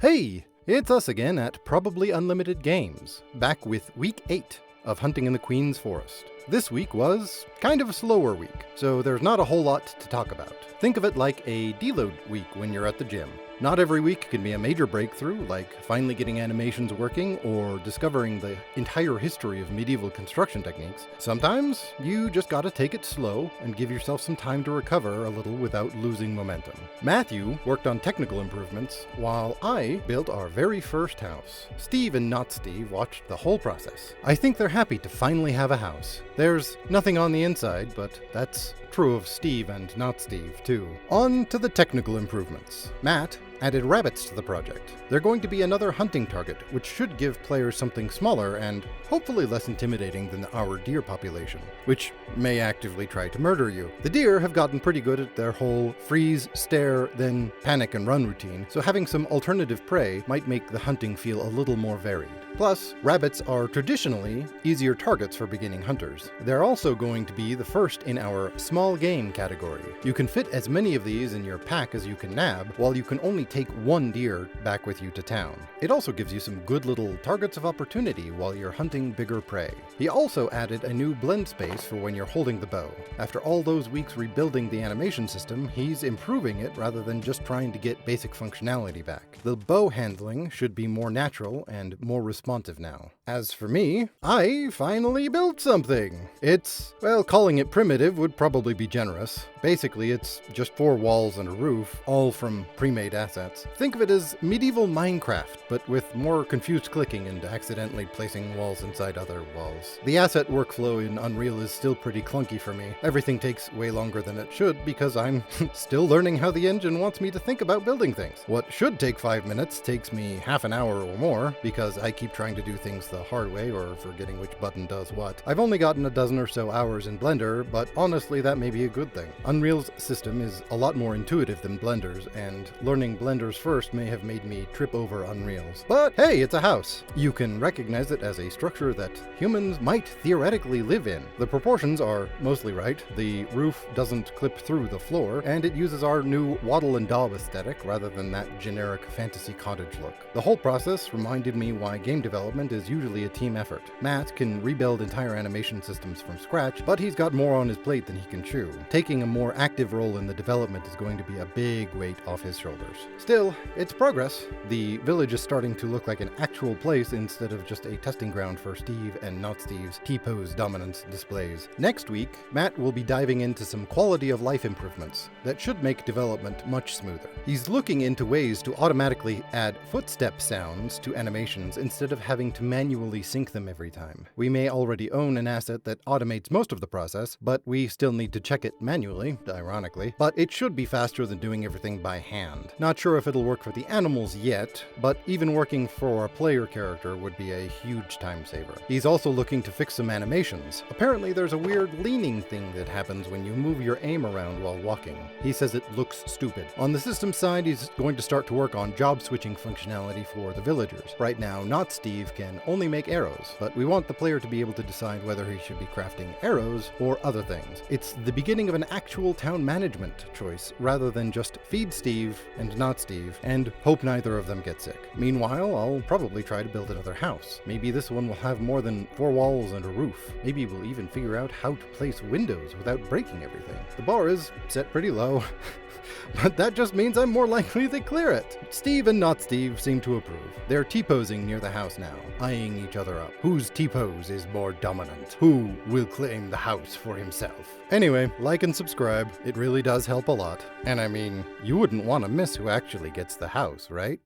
Hey, it's us again at Probably Unlimited Games, back with week 8 of Hunting in the Queen's Forest. This week was kind of a slower week, so there's not a whole lot to talk about. Think of it like a deload week when you're at the gym. Not every week can be a major breakthrough, like finally getting animations working or discovering the entire history of medieval construction techniques. Sometimes you just gotta take it slow and give yourself some time to recover a little without losing momentum. Matthew worked on technical improvements, while I built our very first house. Steve and not Steve watched the whole process. I think they're happy to finally have a house. There's nothing on the inside, but that's true of Steve and not Steve, too. On to the technical improvements. Matt added rabbits to the project. They're going to be another hunting target, which should give players something smaller and hopefully less intimidating than our deer population, which may actively try to murder you. The deer have gotten pretty good at their whole freeze, stare, then panic and run routine, so having some alternative prey might make the hunting feel a little more varied. Plus, rabbits are traditionally easier targets for beginning hunters. They're also going to be the first in our small game category. You can fit as many of these in your pack as you can nab, while you can only take one deer back with you to town. It also gives you some good little targets of opportunity while you're hunting bigger prey. He also added a new blend space for when you're holding the bow. After all those weeks rebuilding the animation system, he's improving it rather than just trying to get basic functionality back. The bow handling should be more natural and more responsive now. As for me, I finally built something. Well, calling it primitive would probably be generous. Basically, it's just 4 walls and a roof, all from pre-made assets. Think of it as medieval Minecraft, but with more confused clicking and accidentally placing walls inside other walls. The asset workflow in Unreal is still pretty clunky for me. Everything takes way longer than it should because I'm still learning how the engine wants me to think about building things. What should take 5 minutes takes me half an hour or more because I keep trying to do things the hard way or forgetting which button does what. I've only gotten a dozen or so hours in Blender, but honestly that may be a good thing. Unreal's system is a lot more intuitive than Blender's, and learning Blender's first may have made me trip over Unreal's. But hey, it's a house. You can recognize it as a structure that humans might theoretically live in. The proportions are mostly right, the roof doesn't clip through the floor, and it uses our new wattle and daub aesthetic rather than that generic fantasy cottage look. The whole process reminded me why game development is usually a team effort. Matt can rebuild entire animation systems from scratch, but he's got more on his plate than he can chew. Taking a more active role in the development is going to be a big weight off his shoulders. Still, it's progress. The village is starting to look like an actual place instead of just a testing ground for Steve and not Steve's T-pose dominance displays. Next week, Matt will be diving into some quality of life improvements that should make development much smoother. He's looking into ways to automatically add footstep sounds to animations instead of having to manually sync them every time. We may already own an asset that automates most of the process, but we still need to check it manually, ironically, but it should be faster than doing everything by hand. Not sure if it'll work for the animals yet, but even working for a player character would be a huge time saver. He's also looking to fix some animations. Apparently there's a weird leaning thing that happens when you move your aim around while walking. He says it looks stupid. On the system side, he's going to start to work on job switching functionality for the villagers. Right now, not Steve can only make arrows, but we want the player to be able to decide whether he should be crafting arrows or other things. It's the beginning of an actual town management choice rather than just feed Steve and not Steve and hope neither of them get sick. Meanwhile, I'll probably try to build another house. Maybe this one will have more than 4 walls and a roof. Maybe we'll even figure out how to place windows without breaking everything. The bar is set pretty low. But that just means I'm more likely to clear it. Steve and not Steve seem to approve. They're T-posing near the house now, eyeing each other up. Whose T-pose is more dominant? Who will claim the house for himself? Anyway, like and subscribe. It really does help a lot. And I mean, you wouldn't want to miss who actually gets the house, right?